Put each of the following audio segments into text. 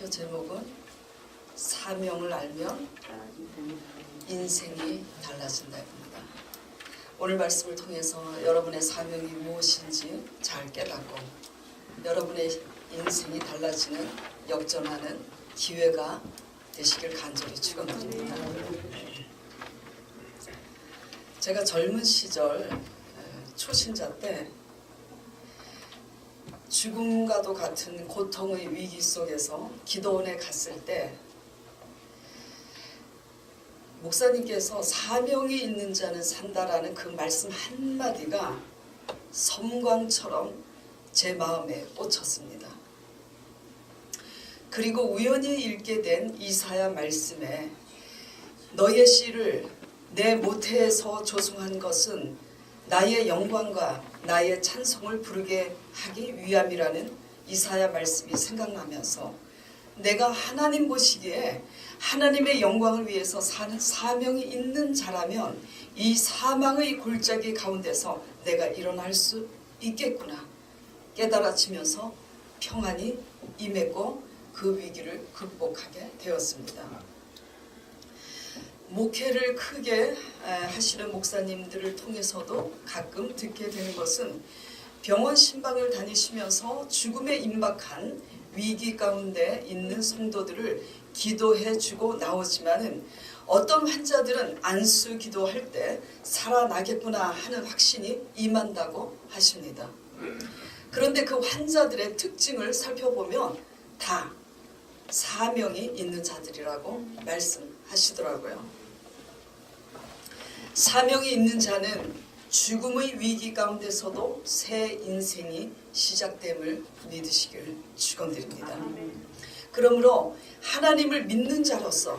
설교 제목은 사명을 알면 인생이 달라진다입니다. 오늘 말씀을 통해서 여러분의 사명이 무엇인지 잘 깨닫고 여러분의 인생이 달라지는 역전하는 기회가 되시길 간절히 축원드립니다. 제가 젊은 시절 초신자 때 죽음과도 같은 고통의 위기 속에서 기도원에 갔을 때 목사님께서 사명이 있는 자는 산다라는 그 말씀 한마디가 섬광처럼 제 마음에 꽂혔습니다. 그리고 우연히 읽게 된 이사야 말씀에 너의 씨를 내 모태에서 조성한 것은 나의 영광과 나의 찬송을 부르게 하기 위함이라는 이사야 말씀이 생각나면서 내가 하나님 보시기에 하나님의 영광을 위해서 사는 사명이 있는 자라면 이 사망의 골짜기 가운데서 내가 일어날 수 있겠구나 깨달아지면서 평안이 임했고 그 위기를 극복하게 되었습니다. 목회를 크게 하시는 목사님들을 통해서도 가끔 듣게 되는 것은 병원 신방을 다니시면서 죽음에 임박한 위기 가운데 있는 성도들을 기도해 주고 나오지만은 어떤 환자들은 안수 기도할 때 살아나겠구나 하는 확신이 임한다고 하십니다. 그런데 그 환자들의 특징을 살펴보면 다 사명이 있는 자들이라고 말씀하시더라고요. 사명이 있는 자는 죽음의 위기 가운데서도 새 인생이 시작됨을 믿으시길 축원드립니다. 그러므로 하나님을 믿는 자로서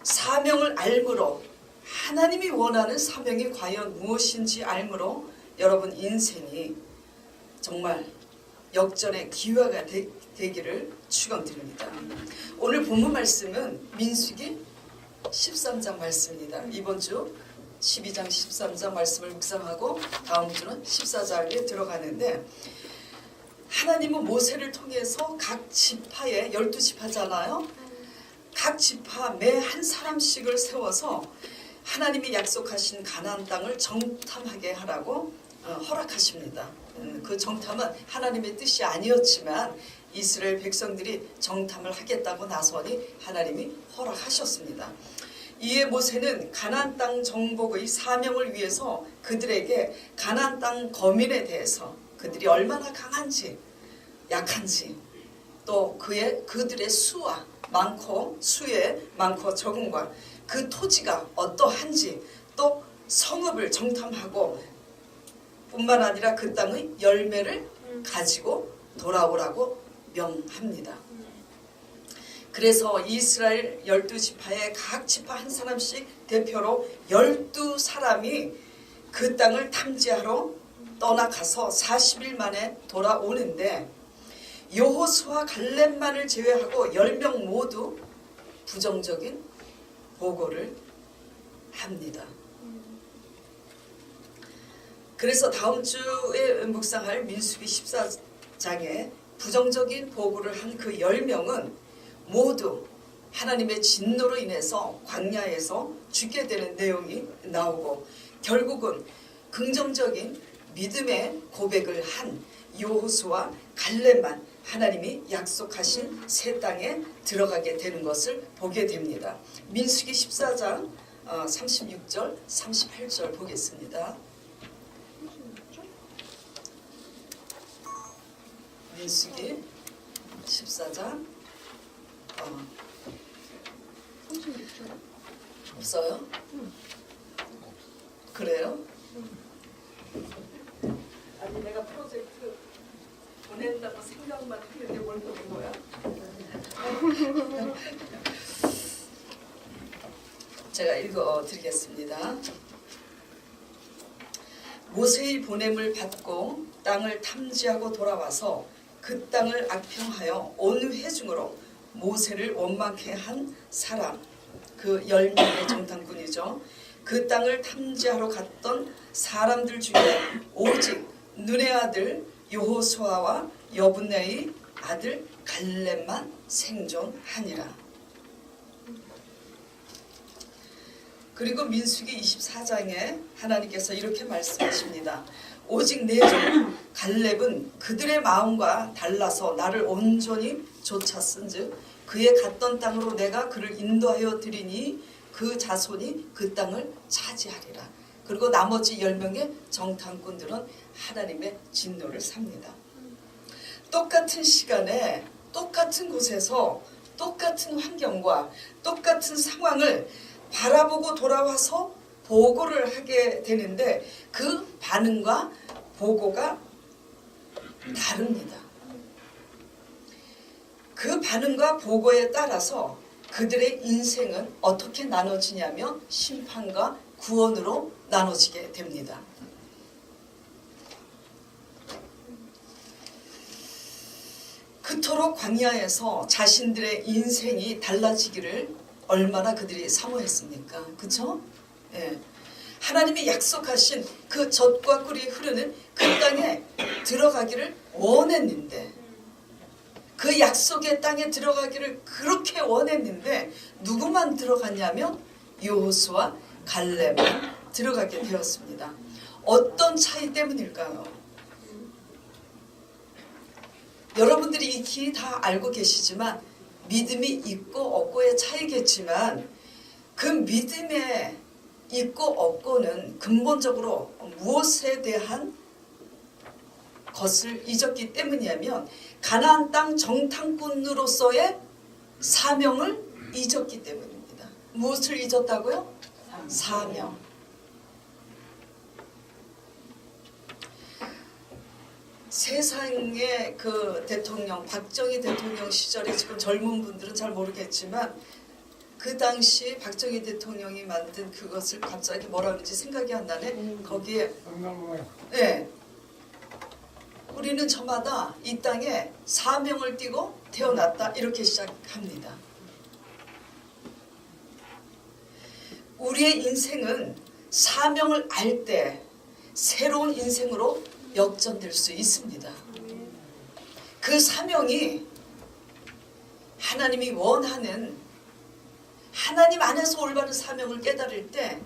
사명을 알므로 하나님이 원하는 사명이 과연 무엇인지 알므로 여러분 인생이 정말 역전의 기회가 되기를 축원드립니다. 오늘 본문 말씀은 민수기 13장 말씀입니다. 이번 주 12장 13장 말씀을 묵상하고 다음 주는 14장에 들어가는데 하나님은 모세를 통해서 각 지파에 12지파잖아요. 각 지파 매 한 사람씩을 세워서 하나님이 약속하신 가나안 땅을 정탐하게 하라고 허락하십니다. 그 정탐은 하나님의 뜻이 아니었지만 이스라엘 백성들이 정탐을 하겠다고 나서니 하나님이 허락하셨습니다. 이에 모세는 가나안 땅 정복의 사명을 위해서 그들에게 가나안 땅 거민에 대해서 그들이 얼마나 강한지 약한지 또 그들의 수와 수에 많고 적음과 그 토지가 어떠한지 또 성읍을 정탐하고 뿐만 아니라 그 땅의 열매를 가지고 돌아오라고 명합니다. 그래서 이스라엘 12지파의 각 지파 한 사람씩 대표로 12사람이 그 땅을 탐지하러 떠나가서 40일 만에 돌아오는데 여호수아 갈렙만을 제외하고 10명 모두 부정적인 보고를 합니다. 그래서 다음 주에 묵상할 민수기 14장에 부정적인 보고를 한 그 10명은 모두 하나님의 진노로 인해서 광야에서 죽게 되는 내용이 나오고 결국은 긍정적인 믿음의 고백을 한 여호수아 갈렙만 하나님이 약속하신 새 땅에 들어가게 되는 것을 보게 됩니다. 민수기 14장 36절 38절 보겠습니다. 민수기 14장 36절 없어요? 그래요? 아니 내가 프로젝트 보낸다고 생각만 했는데 뭘 보는 거야? 제가 읽어드리겠습니다. 모세의 보냄을 받고 땅을 탐지하고 돌아와서 그 땅을 악평하여 온 회중으로 모세를 원망케 한 사람, 그 10명의 정탐꾼이죠. 그 땅을 탐지하러 갔던 사람들 중에 오직 눈의 아들 여호수아와 여분네의 아들 갈렙만 생존하니라. 그리고 민수기 24장에 하나님께서 이렇게 말씀하십니다. 오직 내 종 갈렙은 그들의 마음과 달라서 나를 온전히 쫓았은즉 그의 갔던 땅으로 내가 그를 인도하여 드리니 그 자손이 그 땅을 차지하리라. 그리고 나머지 10명의 정탐꾼들은 하나님의 진노를 삽니다. 똑같은 시간에 똑같은 곳에서 똑같은 환경과 똑같은 상황을 바라보고 돌아와서 보고를 하게 되는데 그 반응과 보고가 다릅니다. 그 반응과 보고에 따라서 그들의 인생은 어떻게 나눠지냐면 심판과 구원으로 나눠지게 됩니다. 그토록 광야에서 자신들의 인생이 달라지기를 얼마나 그들이 사모했습니까? 그렇죠? 예. 하나님이 약속하신 그 젖과 꿀이 흐르는 그 땅에 들어가기를 원했는데 그 약속의 땅에 들어가기를 그렇게 원했는데 누구만 들어갔냐면 여호수아 갈렙만 들어가게 되었습니다. 어떤 차이 때문일까요? 여러분들이 익히 다 알고 계시지만 믿음이 있고 없고의 차이겠지만 그 믿음에 있고 없고는 근본적으로 무엇에 대한 것을 잊었기 때문이냐면 가나안 땅 정탐꾼으로서의 사명을 잊었기 때문입니다. 무엇을 잊었다고요? 사명. 세상의 그 대통령 박정희 대통령 시절에 지금 젊은 분들은 잘 모르겠지만 그 당시 박정희 대통령이 만든 그것을 갑자기 뭐라 그러는지 생각이 안 나네. 거기에 네. 우리는 저마다 이 땅에 사명을 띠고 태어났다 이렇게 시작합니다. 우리의 인생은 사명을 알 때 새로운 인생으로 역전될 수 있습니다. 그 사명이 하나님이 원하는 하나님 안에서 올바른 사명을 깨달을 때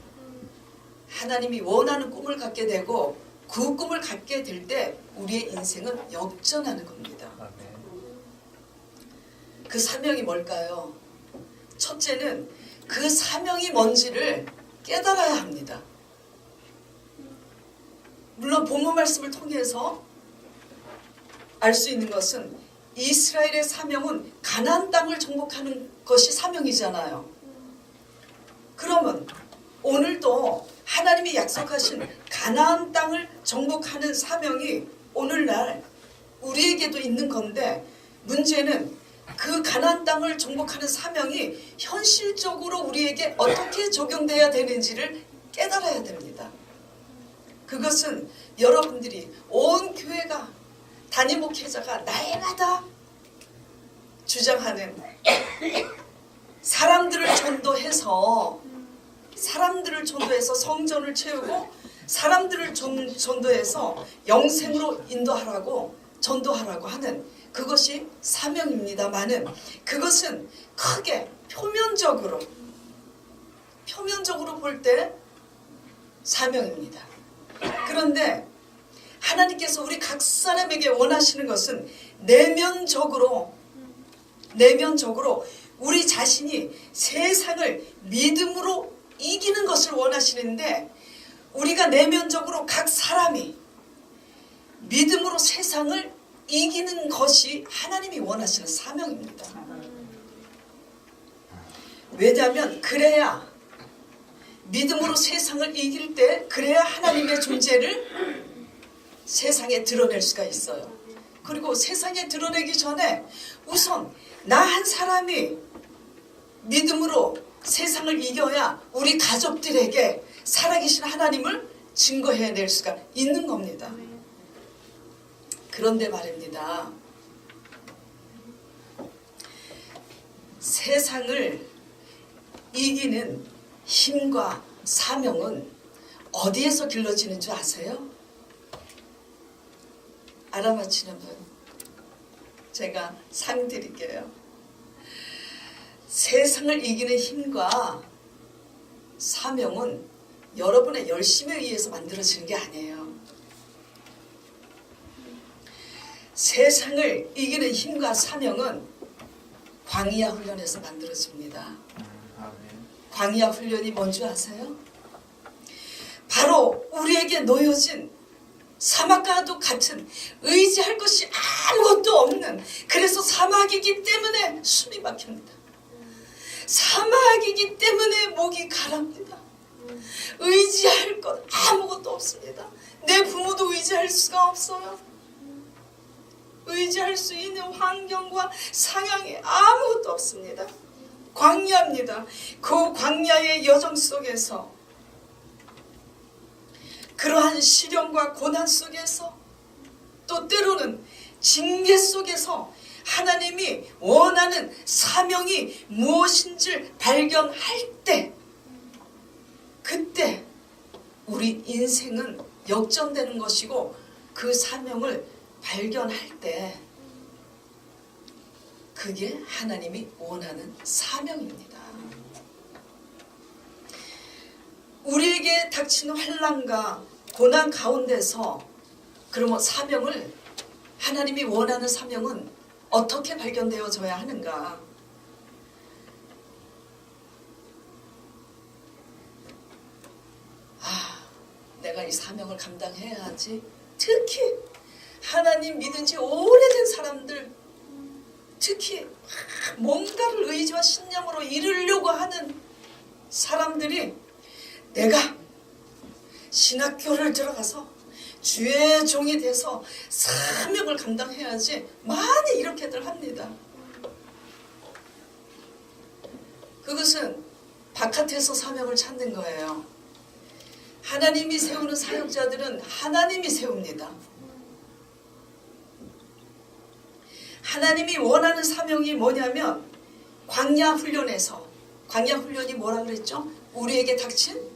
하나님이 원하는 꿈을 갖게 되고 그 꿈을 갖게 될 때 우리의 인생은 역전하는 겁니다. 그 사명이 뭘까요? 첫째는 그 사명이 뭔지를 깨달아야 합니다. 물론 본문 말씀을 통해서 알 수 있는 것은 이스라엘의 사명은 가나안 땅을 정복하는 것이 사명이잖아요. 그러면 오늘도 하나님이 약속하신 가나안 땅을 정복하는 사명이 오늘날 우리에게도 있는 건데 문제는 그 가나안 땅을 정복하는 사명이 현실적으로 우리에게 어떻게 적용돼야 되는지를 깨달아야 됩니다. 그것은 여러분들이 온 교회가 담임 목회자가 날마다 주장하는 사람들을 전도해서 성전을 채우고 사람들을 전도해서 영생으로 인도하라고 전도하라고 하는 그것이 사명입니다만은 그것은 크게 표면적으로 볼 때 사명입니다. 그런데 하나님께서 우리 각 사람에게 원하시는 것은 내면적으로 우리 자신이 세상을 믿음으로 이기는 것을 원하시는데 우리가 내면적으로 각 사람이 믿음으로 세상을 이기는 것이 하나님이 원하시는 사명입니다. 왜냐하면 그래야 믿음으로 세상을 이길 때 그래야 하나님의 존재를 세상에 드러낼 수가 있어요. 그리고 세상에 드러내기 전에 우선 나 한 사람이 믿음으로 세상을 이겨야 우리 가족들에게 살아계신 하나님을 증거해낼 수가 있는 겁니다. 그런데 말입니다. 세상을 이기는 힘과 사명은 어디에서 길러지는 줄 아세요? 알아맞히는 분? 제가 상 드릴게요. 세상을 이기는 힘과 사명은 여러분의 열심에 의해서 만들어지는 게 아니에요. 세상을 이기는 힘과 사명은 광야 훈련에서 만들어집니다. 광야 훈련이 뭔지 아세요? 바로 우리에게 놓여진 사막과도 같은 의지할 것이 아무것도 없는, 그래서 사막이기 때문에 숨이 막힙니다. 사막이기 때문에 목이 가랍니다. 의지할 것 아무것도 없습니다. 내 부모도 의지할 수가 없어요. 의지할 수 있는 환경과 상황이 아무것도 없습니다. 광야입니다. 그 광야의 여정 속에서, 그러한 시련과 고난 속에서, 또 때로는 징계 속에서 하나님이 원하는 사명이 무엇인지를 발견할 때, 그때 우리 인생은 역전되는 것이고, 그 사명을 발견할 때 그게 하나님이 원하는 사명입니다. 우리에게 닥친 환난과 고난 가운데서 그러면 사명을, 하나님이 원하는 사명은 어떻게 발견되어져야 하는가? 내가 이 사명을 감당해야지. 특히 하나님 믿은 지 오래된 사람들, 특히 뭔가를 의지와 신념으로 이루려고 하는 사람들이, 내가 신학교를 들어가서 주의 종이 돼서 사명을 감당해야지, 많이 이렇게들 합니다. 그것은 바깥에서 사명을 찾는 거예요. 하나님이 세우는 사역자들은 하나님이 세웁니다. 하나님이 원하는 사명이 뭐냐면, 광야 훈련에서, 광야 훈련이 뭐라 그랬죠? 우리에게 닥친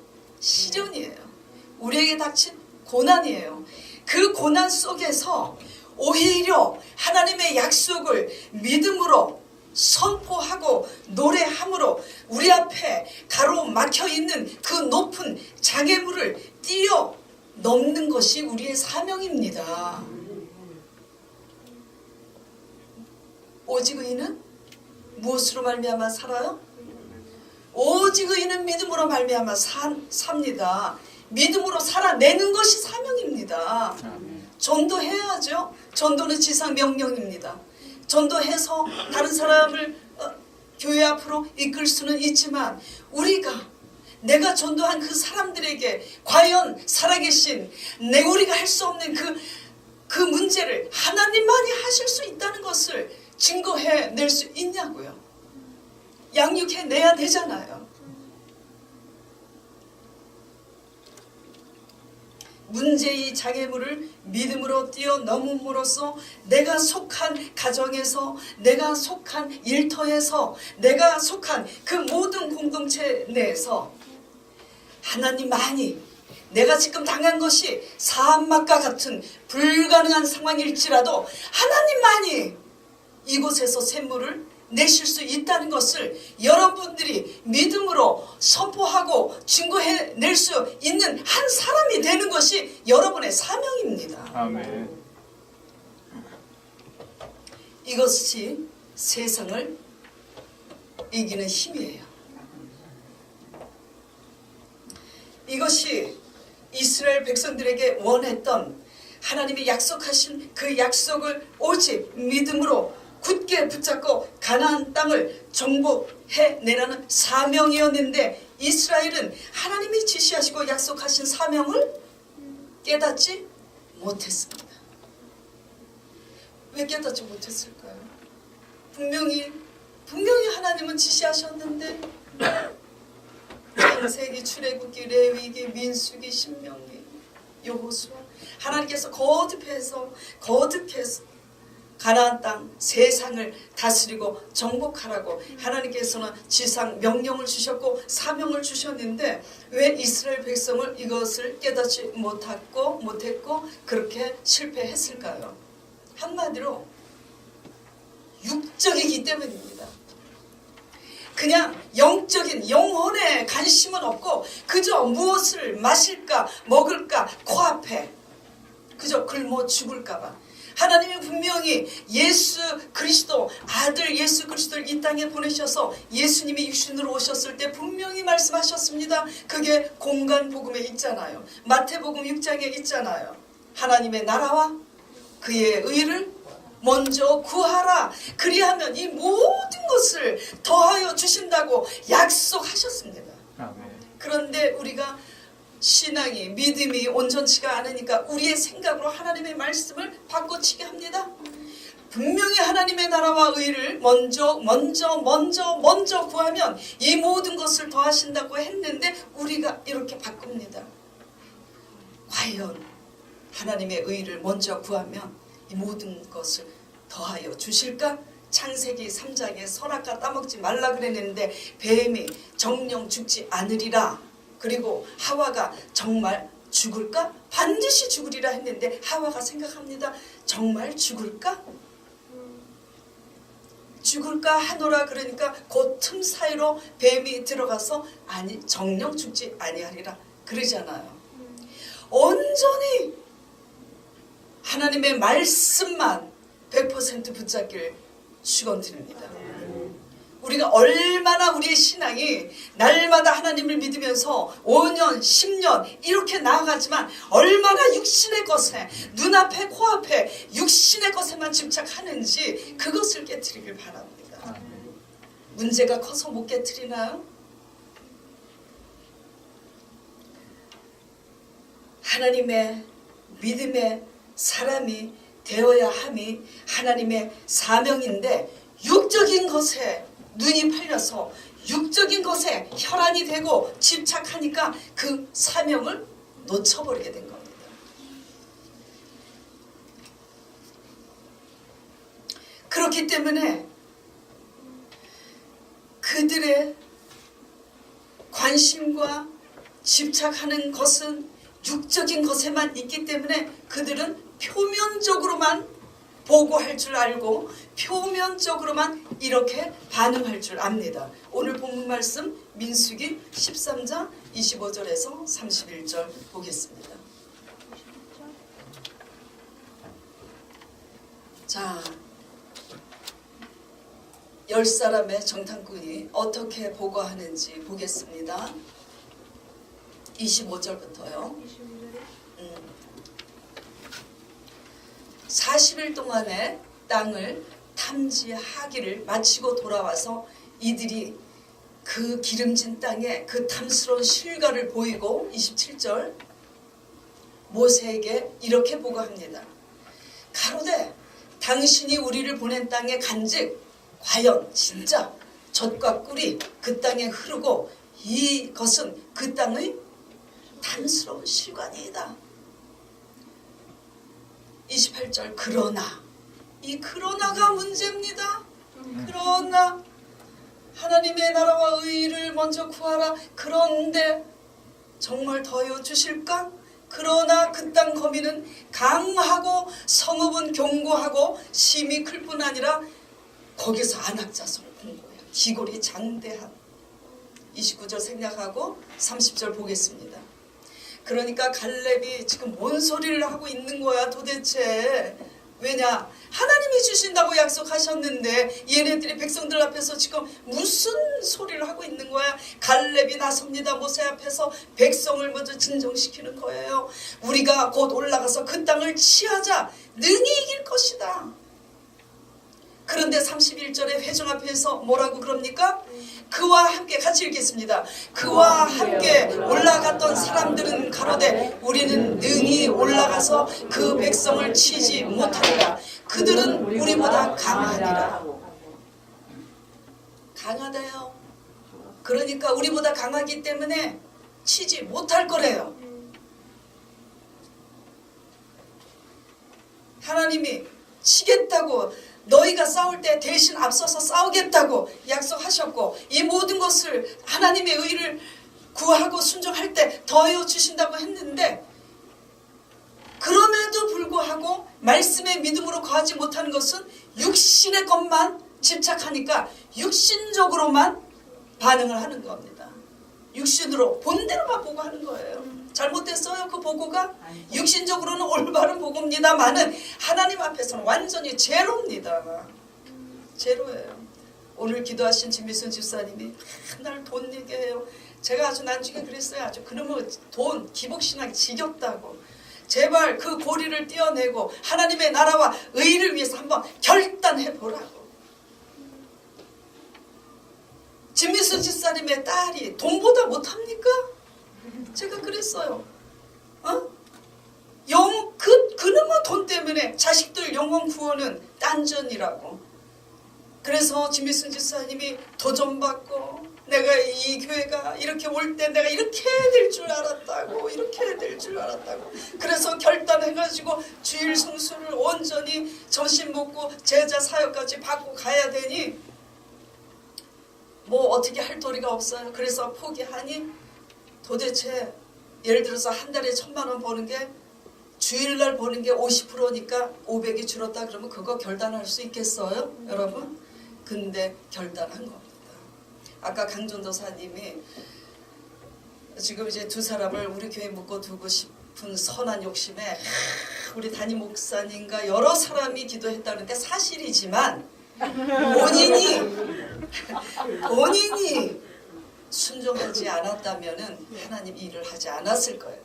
시련이에요. 우리에게 닥친 고난이에요. 그 고난 속에서 오히려 하나님의 약속을 믿음으로 선포하고 노래함으로 우리 앞에 가로막혀 있는 그 높은 장애물을 뛰어넘는 것이 우리의 사명입니다. 오직 의인은 무엇으로 말미암아 살아요? 오직 의인은 믿음으로 말미암아 삽니다. 믿음으로 살아내는 것이 사명입니다. 전도해야죠. 전도는 지상 명령입니다. 전도해서 다른 사람을 교회 앞으로 이끌 수는 있지만, 내가 전도한 그 사람들에게 과연 살아계신 우리가 할 수 없는 그 문제를 하나님만이 하실 수 있다는 것을 증거해낼 수 있냐고요. 양육해내야 되잖아요. 문제의 장애물을 믿음으로 뛰어넘음으로써 내가 속한 가정에서, 내가 속한 일터에서, 내가 속한 그 모든 공동체 내에서 하나님만이, 내가 지금 당한 것이 사막과 같은 불가능한 상황일지라도 하나님만이 이곳에서 샘물을 내실 수 있다는 것을 여러분들이 믿음으로 선포하고 증거해낼 수 있는 한 사람이 되는 것이 여러분의 사명입니다. 아멘. 이것이 세상을 이기는 힘이에요. 이것이 이스라엘 백성들에게 원했던, 하나님이 약속하신 그 약속을 오직 믿음으로 굳게 붙잡고 가나안 땅을 정복해내라는 사명이었는데, 이스라엘은 하나님이 지시하시고 약속하신 사명을 깨닫지 못했습니다. 왜 깨닫지 못했을까요? 분명히 하나님은 지시하셨는데, 창세기, 출애굽기, 레위기, 민수기, 신명기, 여호수아, 하나님께서 거듭해서 가나안 땅 세상을 다스리고 정복하라고 하나님께서는 지상 명령을 주셨고 사명을 주셨는데, 왜 이스라엘 백성을 이것을 깨닫지 못했고 그렇게 실패했을까요? 한마디로 육적이기 때문입니다. 그냥 영적인 영혼에 관심은 없고 그저 무엇을 마실까 먹을까 코앞에 그저 굶어 죽을까 봐. 하나님이 분명히 예수 그리스도 아들 예수 그리스도를 이 땅에 보내셔서 예수님이 육신으로 오셨을 때 분명히 말씀하셨습니다. 그게 공간 복음에 있잖아요. 마태복음 6장에 있잖아요. 하나님의 나라와 그의 의를 먼저 구하라. 그리하면 이 모든 것을 더하여 주신다고 약속하셨습니다. 그런데 우리가 신앙이 믿음이 온전치가 않으니까 우리의 생각으로 하나님의 말씀을 바꿔치게 합니다. 분명히 하나님의 나라와 의를 먼저 구하면 이 모든 것을 더하신다고 했는데 우리가 이렇게 바꿉니다. 과연 하나님의 의를 먼저 구하면 이 모든 것을 더하여 주실까? 창세기 3장에 선악과 따먹지 말라 그랬는데 뱀이 정령 죽지 않으리라. 그리고 하와가 정말 죽을까? 반드시 죽으리라 했는데 하와가 생각합니다. 정말 죽을까? 죽을까 하노라 그러니까 그 틈 사이로 뱀이 들어가서 아니 정령 죽지 아니하리라 그러잖아요. 온전히 하나님의 말씀만 100% 붙잡기를 축원드립니다. 우리가 얼마나 우리의 신앙이 날마다 하나님을 믿으면서 5년, 10년 이렇게 나아가지만 얼마나 육신의 것에 눈앞에 코앞에 육신의 것에만 집착하는지 그것을 깨트리길 바랍니다. 문제가 커서 못 깨트리나요? 하나님의 믿음의 사람이 되어야 함이 하나님의 사명인데 육적인 것에 눈이 팔려서 육적인 것에 혈안이 되고 집착하니까 그 사명을 놓쳐버리게 된 겁니다. 그렇기 때문에 그들의 관심과 집착하는 것은 육적인 것에만 있기 때문에 그들은 표면적으로만 보고할 줄 알고 표면적으로만 이렇게 반응할 줄 압니다. 오늘 본문 말씀 민수기 13장 25절에서 31절 보겠습니다. 자, 10사람의 정탐꾼이 어떻게 보고하는지 보겠습니다. 25절부터요. 40일 동안의 땅을 탐지하기를 마치고 돌아와서 이들이 그 기름진 땅에 그 탐스러운 실과를 보이고 27절 모세에게 이렇게 보고합니다. 가로되 당신이 우리를 보낸 땅에 간즉 과연 진짜 젖과 꿀이 그 땅에 흐르고 이것은 그 땅의 탐스러운 실과니이다. 28절 그러나 이 그러나가 문제입니다. 그러나 하나님의 나라와 의를 먼저 구하라. 그런데 정말 더하여 주실까? 그러나 그 땅 거민은 강하고 성읍은 견고하고 심이 클 뿐 아니라 거기서 안악자손을 본 거예요. 기골이 장대한. 29절 생략하고 30절 보겠습니다. 그러니까 갈렙이 지금 뭔 소리를 하고 있는 거야 도대체. 왜냐? 하나님이 주신다고 약속하셨는데 얘네들이 백성들 앞에서 지금 무슨 소리를 하고 있는 거야. 갈렙이 나섭니다. 모세 앞에서 백성을 먼저 진정시키는 거예요. 우리가 곧 올라가서 그 땅을 취하자. 능히 이길 것이다. 그런데 31절에 회중 앞에서 뭐라고 그럽니까? 그와 함께 같이 읽겠습니다. 그와 함께 올라갔던 사람들은 가로되 우리는 능히 올라가서 그 백성을 치지 못하리라. 그들은 우리보다 강하니라. 강하대요. 그러니까 우리보다 강하기 때문에 치지 못할 거래요. 하나님이 치겠다고 너희가 싸울 때 대신 앞서서 싸우겠다고 약속하셨고 이 모든 것을 하나님의 의를 구하고 순종할 때 더하여 주신다고 했는데 그럼에도 불구하고 말씀의 믿음으로 거하지 못하는 것은 육신의 것만 집착하니까 육신적으로만 반응을 하는 겁니다. 육신으로 본대로만 보고 하는 거예요. 잘못됐어요 그 보고가? 육신적으로는 올바른 보고입니다만은 하나님 앞에서는 완전히 제로입니다. 제로예요. 오늘 기도하신 진미순 집사님이 맨날 돈 얘기해요. 제가 아주 나중에 그랬어요. 아주 그놈의 돈 기복신앙이 지겹다고. 제발 그 고리를 떼어내고 하나님의 나라와 의를 위해서 한번 결단해 보라고. 진미순 집사님의 딸이 돈보다 못합니까? 제가 그랬어요. 그놈의 돈 때문에 자식들 영혼 구원은 딴전이라고. 그래서 진미순 집사님이 도전받고 내가 이 교회가 이렇게 올 때 내가 이렇게 될 줄 알았다고, 이렇게 될 줄 알았다고. 그래서 결단해가지고 주일 성수를 온전히 점심 먹고 제자 사역까지 받고 가야 되니 뭐 어떻게 할 도리가 없어요. 그래서 포기하니 도대체 예를 들어서 한 달에 1,000만 원 버는 게 주일날 버는 게 50%니까 500이 줄었다 그러면 그거 결단할 수 있겠어요? 여러분? 근데 결단한 겁니다. 아까 강전도사님이 지금 이제 두 사람을 우리 교회에 묶어두고 싶은 선한 욕심에 우리 담임 목사님과 여러 사람이 기도했다는 게 사실이지만 본인이 순종하지 않았다면은 하나님 일을 하지 않았을 거예요.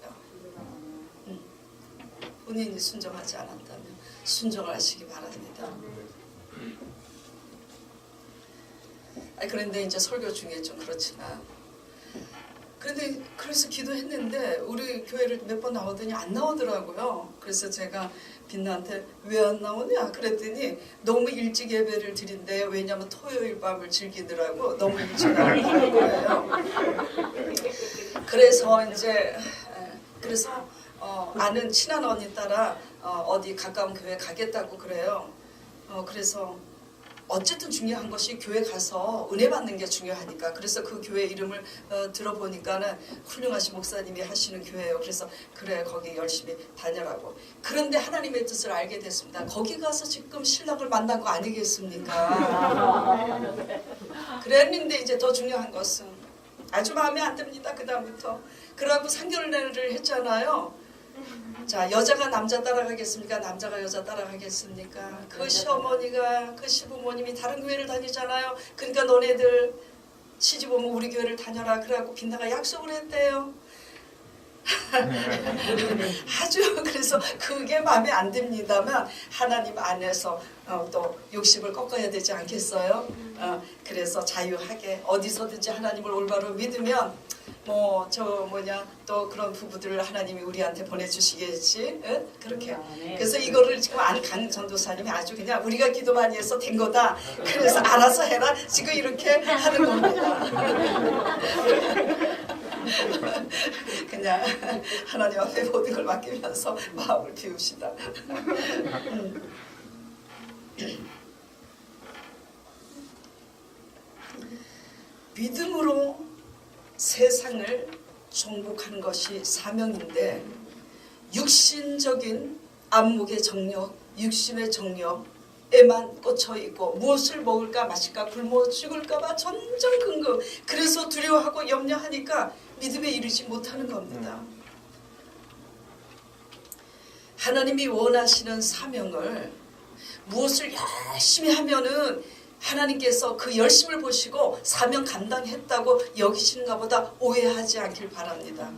본인이 순종하지 않았다면 순종을 하시기 바랍니다. 그런데 이제 설교 중에 좀 그렇지만 그런데 그래서 기도했는데 우리 교회를 몇 번 나오더니 안 나오더라고요. 그래서 제가 빛나한테 왜 안 나오냐 그랬더니 너무 일찍 예배를 드린대. 왜냐하면 토요일 밤을 즐기더라고. 너무 일찍 나오는 거예요. 그래서 이제 아는 친한 언니 따라 어디 가까운 교회 가겠다고 그래요. 그래서 어쨌든 중요한 것이 교회 가서 은혜 받는 게 중요하니까. 그래서 그 교회 이름을 들어보니까는 훌륭하신 목사님이 하시는 교회예요. 그래서 그래 거기 열심히 다녀라고. 그런데 하나님의 뜻을 알게 됐습니다. 거기 가서 지금 신랑을 만난 거 아니겠습니까? 그랬는데 이제 더 중요한 것은 아주 마음에 안 듭니다. 그 다음부터. 그러고 상견례를 했잖아요. 자, 여자가 남자 따라가겠습니까? 남자가 여자 따라가겠습니까? 그 시어머니가 그 시부모님이 다른 교회를 다니잖아요. 그러니까 너네들 시집 오면 우리 교회를 다녀라. 그래갖고 빛나가 약속을 했대요. 아주 그래서 그게 마음에 안 듭니다만 하나님 안에서 또 욕심을 꺾어야 되지 않겠어요? 그래서 자유하게 어디서든지 하나님을 올바로 믿으면 또 그런 부부들을 하나님이 우리한테 보내주시겠지. 응? 그렇게. 그래서 이거를 지금 강 전도사님이 아주 그냥 우리가 기도 많이 해서 된 거다. 그래서 알아서 해라. 지금 이렇게 하는 겁니다. 그냥 하나님 앞에 모든 걸 맡기면서 마음을 비웁시다. 믿음으로 세상을 정복하는 것이 사명인데 육신적인 안목의 정력, 육신의 정력에만 꽂혀있고 무엇을 먹을까 마실까 굶어 죽을까 봐 전전긍긍. 그래서 두려워하고 염려하니까 믿음에 이르지 못하는 겁니다. 하나님이 원하시는 사명을 무엇을 열심히 하면은 하나님께서 그 열심을 보시고 사명 감당했다고 여기시는가 보다 오해하지 않길 바랍니다.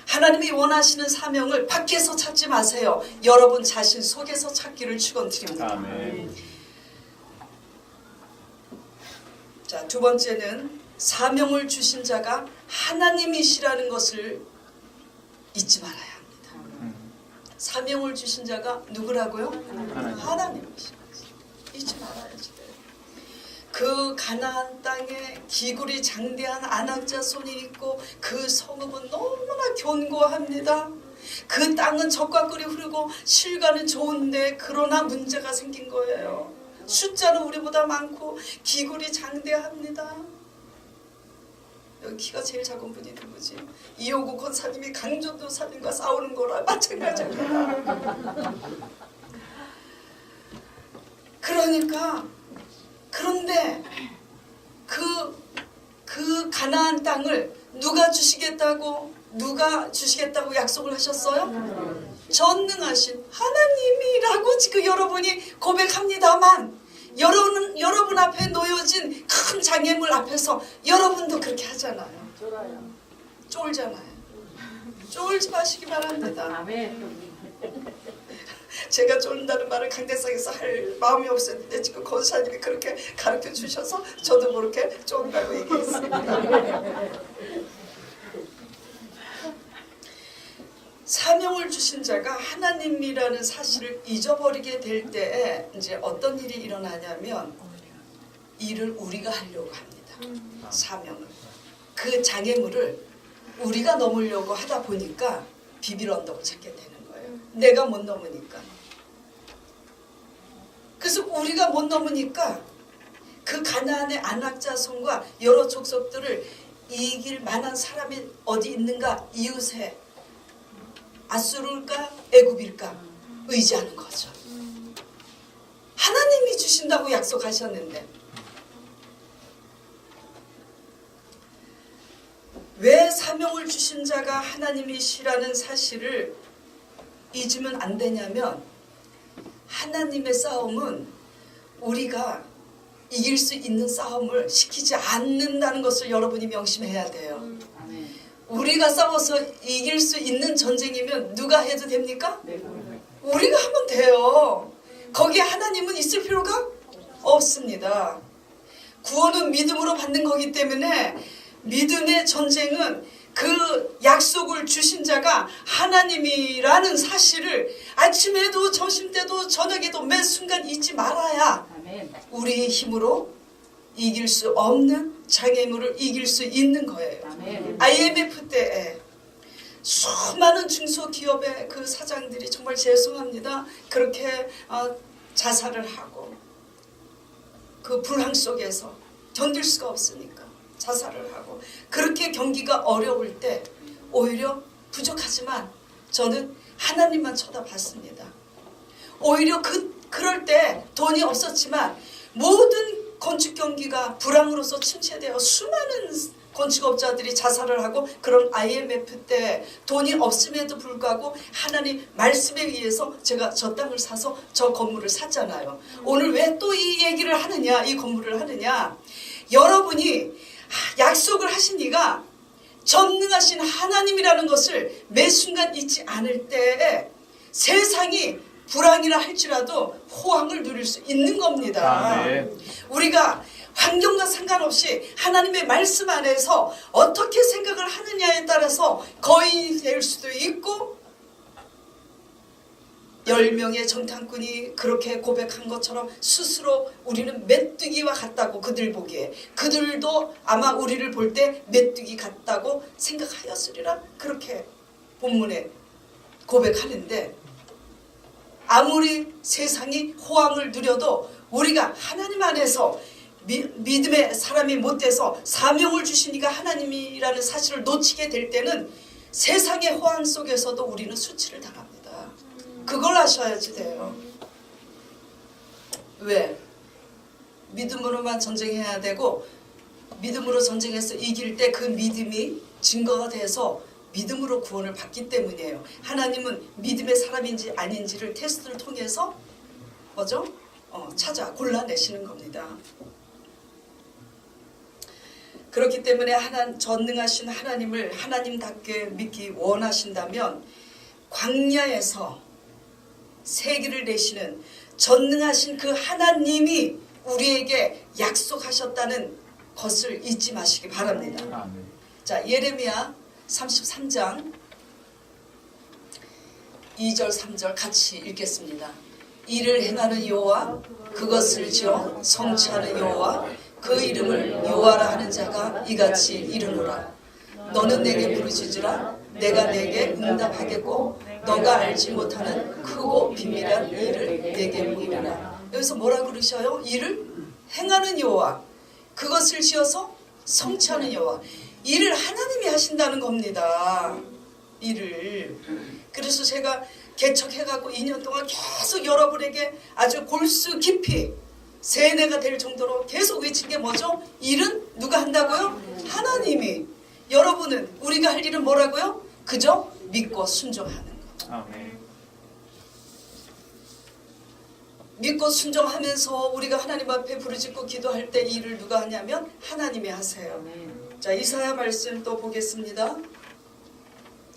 하나님이 원하시는 사명을 밖에서 찾지 마세요. 여러분 자신 속에서 찾기를 축원드립니다. 아멘. 자, 두 번째는 사명을 주신 자가 하나님이시라는 것을 잊지 말아야 합니다. 사명을 주신 자가 누구라고요? 하나님이시라는 것을 잊지 말아야지. 그 가나안 땅에 기굴이 장대한 안악자손이 있고 그 성읍은 너무나 견고합니다. 그 땅은 적과 꿀이 흐르고 실과는 좋은데 그러나 문제가 생긴 거예요. 숫자는 우리보다 많고 기굴이 장대합니다. 여기 키가 제일 작은 분이 누구지? 이호구 권사님이 강전도 사님과 싸우는 거랑 마찬가지입니다. 그러니까 그런데 그 가나안 땅을 누가 주시겠다고 약속을 하셨어요? 전능하신 하나님이라고 지금 여러분이 고백합니다만 여러분 앞에 놓여진 큰 장애물 앞에서 여러분도 그렇게 하잖아요. 쫄잖아요. 쫄지 마시기 바랍니다. 제가 쫄는다는 말을 강대상에서 할 마음이 없었는데 지금 권사님이 그렇게 가르쳐 주셔서 저도 모르게 쫄다고 얘기했습니다. 사명을 주신 자가 하나님이라는 사실을 잊어버리게 될 때에 이제 어떤 일이 일어나냐면 일을 우리가 하려고 합니다. 사명을. 그 장애물을 우리가 넘으려고 하다 보니까 비빌 언덕을 찾게 되는 거예요. 내가 못 넘으니까. 그래서 우리가 못 넘으니까 그 가나안의 안악자손과 여러 족속들을 이길 만한 사람이 어디 있는가? 이웃에 아수르일까 애굽일까 의지하는 거죠. 하나님이 주신다고 약속하셨는데 왜 사명을 주신 자가 하나님이시라는 사실을 잊으면 안 되냐면 하나님의 싸움은 우리가 이길 수 있는 싸움을 시키지 않는다는 것을 여러분이 명심해야 돼요. 우리가 싸워서 이길 수 있는 전쟁이면 누가 해도 됩니까? 우리가 하면 돼요. 거기에 하나님은 있을 필요가 없습니다. 구원은 믿음으로 받는 거기 때문에 믿음의 전쟁은 그 약속을 주신 자가 하나님이라는 사실을 아침에도 점심때도 저녁에도 매 순간 잊지 말아야 우리의 힘으로 이길 수 없는 장애물을 이길 수 있는 거예요. IMF 때에 수많은 중소기업의 그 사장들이 정말 죄송합니다. 그렇게 자살을 하고 그 불황 속에서 견딜 수가 없으니까 자살을 하고 그렇게 경기가 어려울 때 오히려 부족하지만 저는 하나님만 쳐다봤습니다. 오히려 그럴 때 돈이 없었지만 모든 건축 경기가 불황으로서 침체되어 수많은 건축업자들이 자살을 하고 그런 IMF 때 돈이 없음에도 불구하고 하나님 말씀에 의해서 제가 저 땅을 사서 저 건물을 샀잖아요. 오늘 왜 또 이 얘기를 하느냐, 이 건물을 하느냐. 여러분이 약속을 하신 이가 전능하신 하나님이라는 것을 매 순간 잊지 않을 때에 세상이 불황이라 할지라도 호황을 누릴 수 있는 겁니다. 우리가 환경과 상관없이 하나님의 말씀 안에서 어떻게 생각을 하느냐에 따라서 거인이 될 수도 있고 10명의 정탐꾼이 그렇게 고백한 것처럼 스스로 우리는 메뚜기와 같다고 그들 보기에 그들도 아마 우리를 볼 때 메뚜기 같다고 생각하였으리라 그렇게 본문에 고백하는데 아무리 세상이 호황을 누려도 우리가 하나님 안에서 믿음의 사람이 못돼서 사명을 주시니까 하나님이라는 사실을 놓치게 될 때는 세상의 호황 속에서도 우리는 수치를 당합니다. 그걸 아셔야지 돼요. 왜? 믿음으로만 전쟁해야 되고 믿음으로 전쟁해서 이길 때 그 믿음이 증거가 돼서 믿음으로 구원을 받기 때문이에요. 하나님은 믿음의 사람인지 아닌지를 테스트를 통해서 뭐죠? 찾아 골라내시는 겁니다. 그렇기 때문에 전능하신 하나님을 하나님답게 믿기 원하신다면 광야에서 세기를 내시는 전능하신 그 하나님이 우리에게 약속하셨다는 것을 잊지 마시기 바랍니다. 자, 예레미야 33장 2절 3절 같이 읽겠습니다. 이를 행하는 여호와 그것을 지어 성취하는 여호와 그 이름을 여호와라 하는 자가 이같이 이르노라. 너는 내게 부르짖으라. 내가 내게 응답하겠고 너가 알지 못하는 크고 비밀한 일을 내게 보이리라. 여기서 뭐라 그러셔요? 이를 행하는 여호와 그것을 지어서 성취하는 여호와. 일을 하나님이 하신다는 겁니다. 일을. 그래서 제가 개척해갖고 2년 동안 계속 여러분에게 아주 골수 깊이 세뇌가 될 정도로 계속 외친 게 뭐죠? 일은 누가 한다고요? 하나님이. 여러분은 우리가 할 일은 뭐라고요? 그저 믿고 순종하는 거. 아멘. 믿고 순종하면서 우리가 하나님 앞에 부르짖고 기도할 때 이 일을 누가 하냐면 하나님이 하세요. 자, 이사야 말씀 또 보겠습니다.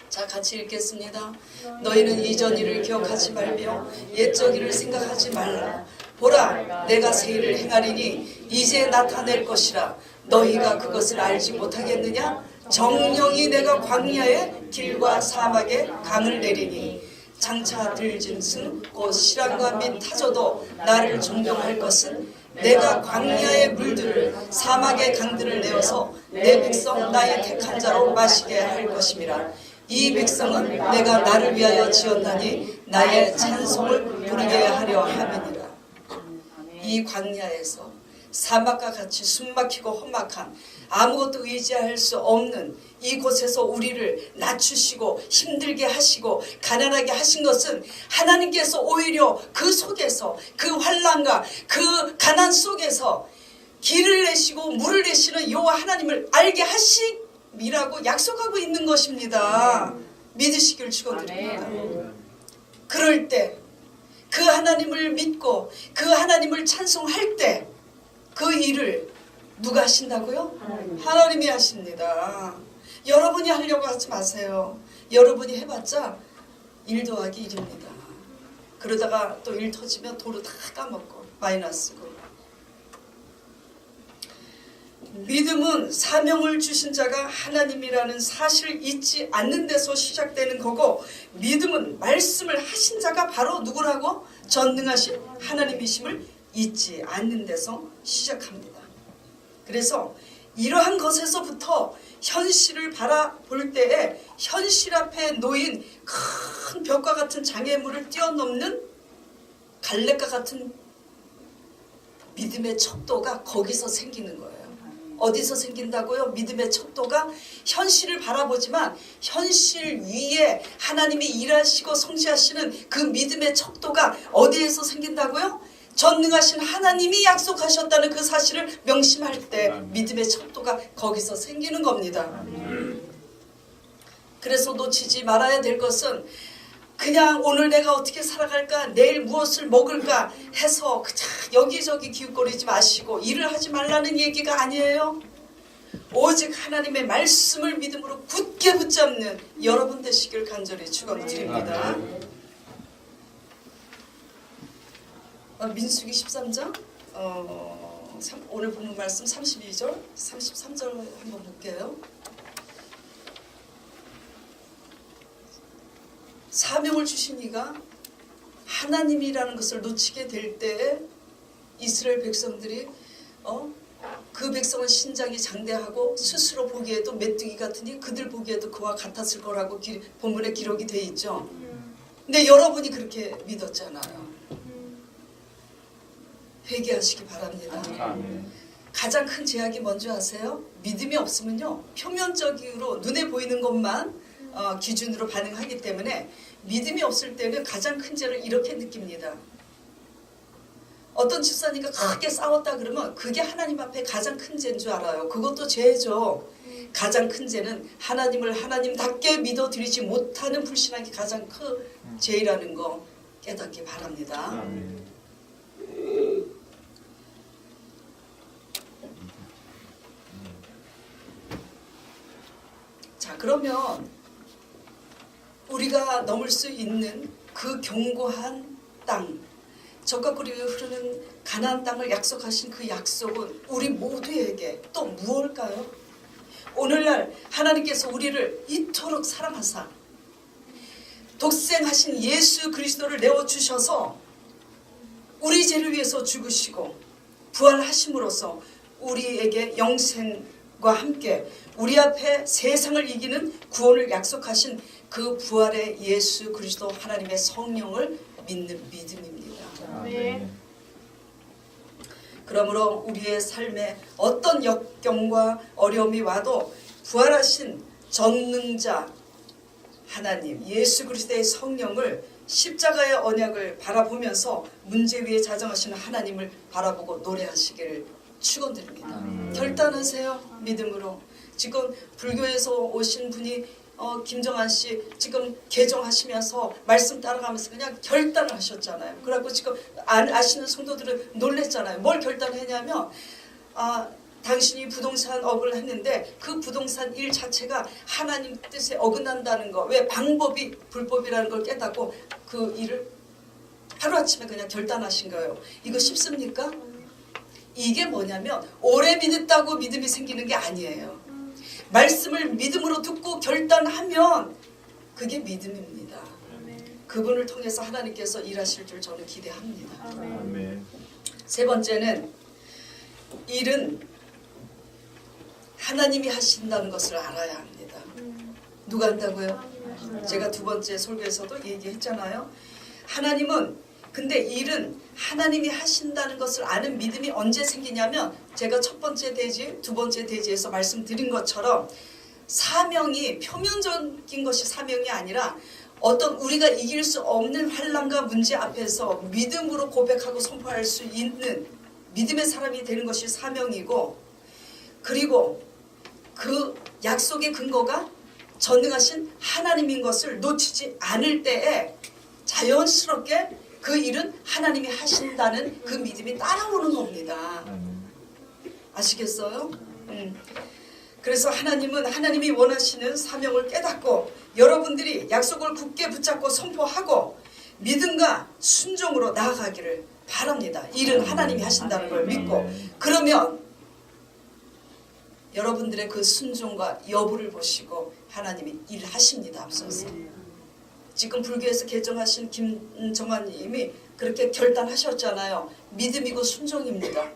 자, 같이 읽겠습니다. 너희는 이전 일을 기억하지 말며 옛적 일을 생각하지 말라. 보라, 내가 새 일을 행하리니 이제 나타낼 것이라. 너희가 그것을 알지 못하겠느냐? 정령이 내가 광야에 길과 사막에 강을 내리니 장차 들짐승 곧 실랑과 및 타조도 나를 존경할 것은 내가 광야의 물들을 사막의 강들을 내어서 내 백성 나의 택한 자로 마시게 할 것임이라. 이 백성은 내가 나를 위하여 지었나니 나의 찬송을 부르게 하려 함이니라. 이 광야에서 사막과 같이 숨막히고 험악한 아무것도 의지할 수 없는 이곳에서 우리를 낮추시고 힘들게 하시고 가난하게 하신 것은 하나님께서 오히려 그 속에서 그 환난과 그 가난 속에서 길을 내시고 물을 내시는 여호와 하나님을 알게 하심이라고 약속하고 있는 것입니다. 믿으시길 축원드립니다. 그럴 때 그 하나님을 믿고 그 하나님을 찬송할 때 그 일을 누가 하신다고요? 하나님이 하십니다. 여러분이 하려고 하지 마세요. 여러분이 해봤자 1 더하기 1입니다. 그러다가 또 일 터지면 도로 다 까먹고 마이너스고. 믿음은 사명을 주신 자가 하나님이라는 사실을 잊지 않는 데서 시작되는 거고, 믿음은 말씀을 하신 자가 바로 누구라고? 전능하신 하나님이심을 잊지 않는 데서 시작합니다. 그래서 이러한 것에서부터 현실을 바라볼 때에 현실 앞에 놓인 큰 벽과 같은 장애물을 뛰어넘는 갈렙과 같은 믿음의 척도가 거기서 생기는 거예요. 어디서 생긴다고요? 믿음의 척도가 현실을 바라보지만 현실 위에 하나님이 일하시고 성취하시는 그 믿음의 척도가 어디에서 생긴다고요? 전능하신 하나님이 약속하셨다는 그 사실을 명심할 때 믿음의 척도가 거기서 생기는 겁니다. 그래서 놓치지 말아야 될 것은 그냥 오늘 내가 어떻게 살아갈까, 내일 무엇을 먹을까 해서 그냥 여기저기 기웃거리지 마시고 일을 하지 말라는 얘기가 아니에요. 오직 하나님의 말씀을 믿음으로 굳게 붙잡는 여러분 되시길 간절히 축원드립니다. 민수기 13장 오늘 본문 말씀 32절 33절 한번 볼게요. 사명을 주신 이가 하나님이라는 것을 놓치게 될 때에 이스라엘 백성들이 그 백성은 신장이 장대하고 스스로 보기에도 메뚜기 같으니 그들 보기에도 그와 같았을 거라고 본문에 기록이 돼 있죠. 근데 여러분이 그렇게 믿었잖아요. 회개하시기 바랍니다. 가장 큰 제약이 뭔지 아세요? 믿음이 없으면요, 표면적으로 눈에 보이는 것만 기준으로 반응하기 때문에 믿음이 없을 때는 가장 큰 죄를 이렇게 느낍니다. 어떤 집사님과 크게 싸웠다 그러면 그게 하나님 앞에 가장 큰 죄인 줄 알아요. 그것도 죄죠. 가장 큰 죄는 하나님을 하나님답게 믿어드리지 못하는 불신앙이 가장 큰 죄라는 거 깨닫기 바랍니다. 자, 그러면 우리가 넘을 수 있는 그 견고한 땅, 적과 꿀이 흐르는 가나안 땅을 약속하신 그 약속은 우리 모두에게 또 무엇일까요? 오늘날 하나님께서 우리를 이토록 사랑하사 독생하신 예수 그리스도를 내어주셔서 우리 죄를 위해서 죽으시고 부활하심으로써 우리에게 영생과 함께 우리 앞에 세상을 이기는 구원을 약속하신 그 부활의 예수 그리스도 하나님의 성령을 믿는 믿음입니다. 아멘. 그러므로 우리의 삶에 어떤 역경과 어려움이 와도 부활하신 전능자 하나님 예수 그리스도의 성령을 십자가의 언약을 바라보면서 문제 위에 자정하시는 하나님을 바라보고 노래하시기를 축원드립니다. 결단하세요. 믿음으로. 지금 불교에서 오신 분이 김정한 씨 지금 개종하시면서 말씀 따라가면서 그냥 결단을 하셨잖아요. 그래갖고 지금 아시는 성도들은 놀랬잖아요. 뭘 결단했냐면 당신이 부동산 업을 했는데 그 부동산 일 자체가 하나님 뜻에 어긋난다는 거. 왜 방법이 불법이라는 걸 깨닫고 그 일을 하루아침에 그냥 결단하신 거예요. 이거 쉽습니까? 이게 뭐냐면 오래 믿었다고 믿음이 생기는 게 아니에요. 말씀을 믿음으로 듣고 결단하면 그게 믿음입니다. 그분을 통해서 하나님께서 일하실 줄 저는 기대합니다. 아멘. 세 번째는 일은 하나님이 하신다는 것을 알아야 합니다. 누가 한다고요? 제가 두 번째 설교에서도 얘기했잖아요. 하나님은 근데 일은 하나님이 하신다는 것을 아는 믿음이 언제 생기냐면 제가 첫 번째 대지, 두 번째 대지에서 말씀드린 것처럼 사명이 표면적인 것이 사명이 아니라 어떤 우리가 이길 수 없는 환난과 문제 앞에서 믿음으로 고백하고 선포할 수 있는 믿음의 사람이 되는 것이 사명이고 그리고 그 약속의 근거가 전능하신 하나님인 것을 놓치지 않을 때에 자연스럽게 그 일은 하나님이 하신다는 그 믿음이 따라오는 겁니다. 아시겠어요? 그래서 하나님은 하나님이 원하시는 사명을 깨닫고 여러분들이 약속을 굳게 붙잡고 선포하고 믿음과 순종으로 나아가기를 바랍니다. 일은 하나님이 하신다는 걸 믿고 그러면 여러분들의 그 순종과 여부를 보시고 하나님이 일하십니다. 앞서서. 지금 불교에서 개종하신 김정환님이 그렇게 결단하셨잖아요. 믿음이고 순종입니다.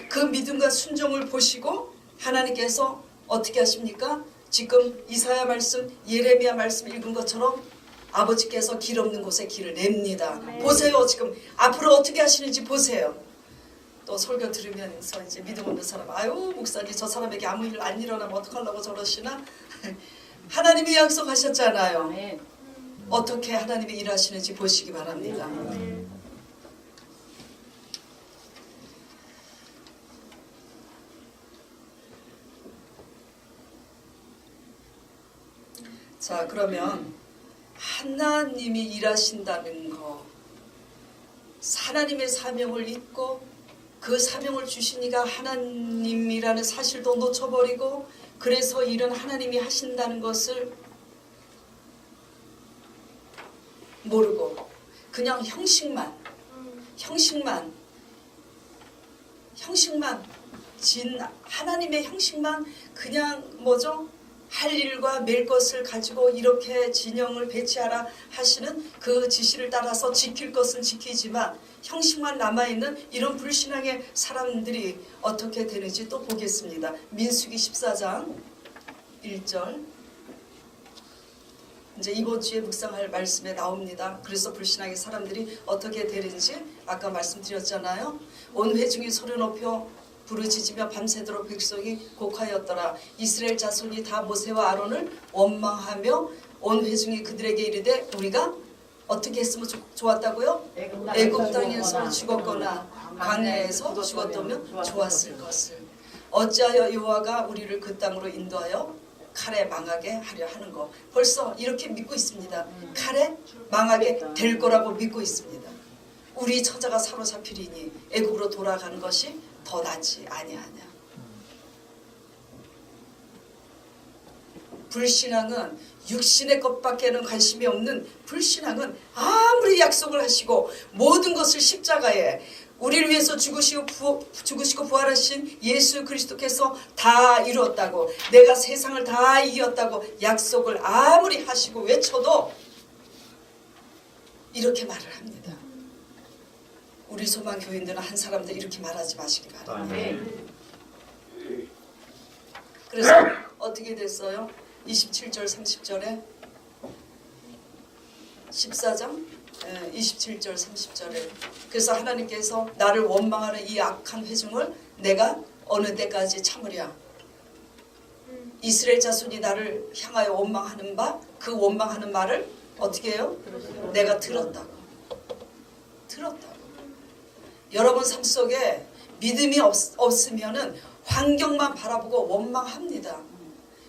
그 믿음과 순종을 보시고 하나님께서 어떻게 하십니까? 지금 이사야 말씀, 예레미야 말씀 읽은 것처럼 아버지께서 길 없는 곳에 길을 냅니다. 보세요. 지금 앞으로 어떻게 하시는지 보세요. 또 설교 들으면서 이제 믿음 없는 사람, 아유 목사님 저 사람에게 아무 일 안 일어나면 어떡하려고 저러시나? 하나님이 약속하셨잖아요. 어떻게 하나님이 일하시는지 보시기 바랍니다. 자, 그러면 하나님이 일하신다는 거, 하나님의 사명을 잊고 그 사명을 주신 이가 하나님이라는 사실도 놓쳐버리고 그래서 일은 하나님이 하신다는 것을 모르고 그냥 형식만 하나님의 형식만 그냥 뭐죠? 할 일과 맬 것을 가지고 이렇게 진영을 배치하라 하시는 그 지시를 따라서 지킬 것은 지키지만 형식만 남아있는 이런 불신앙의 사람들이 어떻게 되는지 또 보겠습니다. 민수기 14장 1절 이제 이번 주에 묵상할 말씀에 나옵니다. 그래서 불신앙의 사람들이 어떻게 되는지 아까 말씀드렸잖아요. 온 회중이 소리 높여 부르짖으며 밤새도록 백성이 곡하였더라. 이스라엘 자손이 다 모세와 아론을 원망하며 온 회중이 그들에게 이르되 우리가 어떻게 했으면 좋았다고요? 애굽 땅에서 죽었거나 광야에서 죽었다면 좋았을 것을. 어찌하여 여호와가 우리를 그 땅으로 인도하여 칼에 망하게 하려 하는 거. 벌써 이렇게 믿고 있습니다. 칼에 망하게 될 거라고 믿고 있습니다. 우리 처자가 사로잡히리니 애굽으로 돌아가는 것이 더 낫지 아니하냐. 불신앙은 육신의 것밖에는 관심이 없는 불신앙은 아무리 약속을 하시고 모든 것을 십자가에 우리를 위해서 죽으시고 부활하신 예수 그리스도께서 다 이루었다고 내가 세상을 다 이겼다고 약속을 아무리 하시고 외쳐도 이렇게 말을 합니다. 우리 소망 교인들은 한 사람도 이렇게 말하지 마시기 바랍니다. 그래서 어떻게 됐어요? 27절 30절에 14장 27절 30절에 그래서 하나님께서 나를 원망하는 이 악한 회중을 내가 어느 때까지 참으랴. 이스라엘 자손이 나를 향하여 원망하는 바, 그 원망하는 말을 어떻게 해요? 내가 들었다고. 여러분 삶 속에 믿음이 없으면은 환경만 바라보고 원망합니다.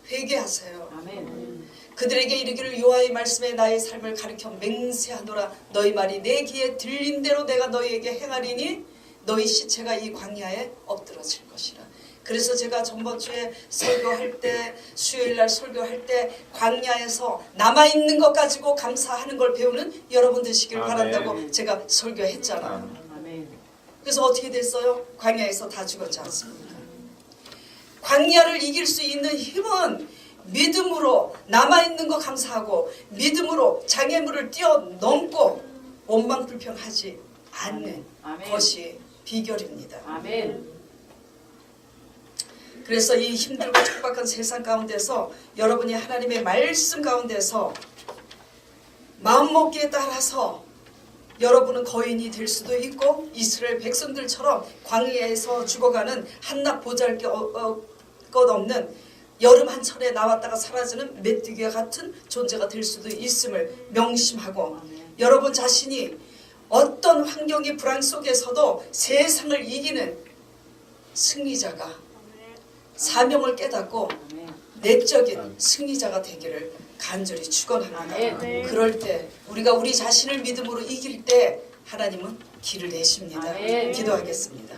회개하세요. 아멘. 그들에게 이르기를 여호와의 말씀에 나의 삶을 가르쳐 맹세하노라. 너희 말이 내 귀에 들린 대로 내가 너희에게 행하리니 너희 시체가 이 광야에 엎드러질 것이라. 그래서 제가 전번주에 설교할 때, 수요일날 설교할 때 광야에서 남아있는 것 가지고 감사하는 걸 배우는 여러분 되시길 바란다고 제가 설교했잖아요. 아멘. 그래서 어떻게 됐어요? 광야에서 다 죽었지 않습니까? 광야를 이길 수 있는 힘은 믿음으로 남아있는 거 감사하고 믿음으로 장애물을 뛰어넘고 원망불평하지 않는 아멘. 것이 비결입니다. 아멘. 그래서 이 힘들고 척박한 세상 가운데서 여러분이 하나님의 말씀 가운데서 마음먹기에 따라서 여러분은 거인이 될 수도 있고 이스라엘 백성들처럼 광야에서 죽어가는 한낱 보잘것 없는 여름 한철에 나왔다가 사라지는 메뚜기와 같은 존재가 될 수도 있음을 명심하고 여러분 자신이 어떤 환경의 불안 속에서도 세상을 이기는 승리자가 사명을 깨닫고 내적인 승리자가 되기를 간절히 축원합니다. 그럴 때 우리가 우리 자신을 믿음으로 이길 때 하나님은 길을 내십니다. 기도하겠습니다.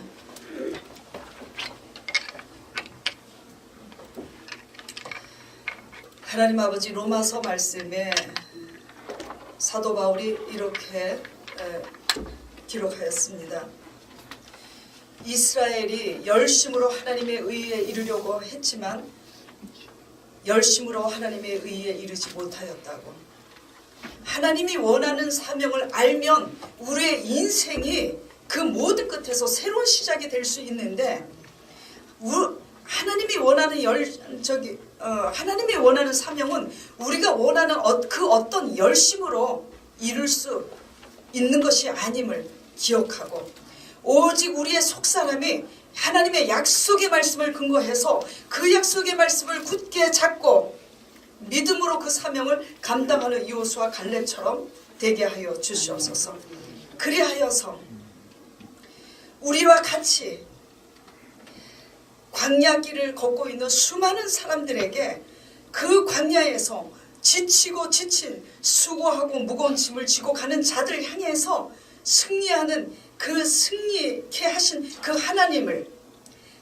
하나님 아버지, 로마서 말씀에 사도 바울이 이렇게 기록하였습니다. 이스라엘이 열심으로 하나님의 의에 이르려고 했지만 열심으로 하나님의 의에 이르지 못하였다고. 하나님이 원하는 사명을 알면 우리의 인생이 그 모든 끝에서 새로운 시작이 될 수 있는데 하나님이 원하는 하나님이 원하는 사명은 우리가 원하는 그 어떤 열심으로 이룰 수 있는 것이 아님을 기억하고 오직 우리의 속사람이 하나님의 약속의 말씀을 근거해서 그 약속의 말씀을 굳게 잡고 믿음으로 그 사명을 감당하는 여호수아 갈렙처럼 되게 하여 주시옵소서. 그리하여서 우리와 같이 광야길을 걷고 있는 수많은 사람들에게 그 광야에서 지치고 지친 수고하고 무거운 짐을 지고 가는 자들 향해서 승리하는 그 승리케 하신 그 하나님을,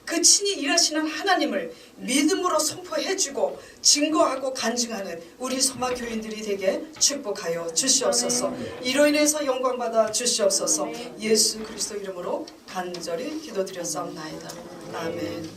그 친히 일하시는 하나님을 믿음으로 선포해주고 증거하고 간증하는 우리 소마 교인들이 되게 축복하여 주시옵소서. 이로 인해서 영광받아 주시옵소서. 예수 그리스도 이름으로 간절히 기도드렸사옵나이다. 아멘.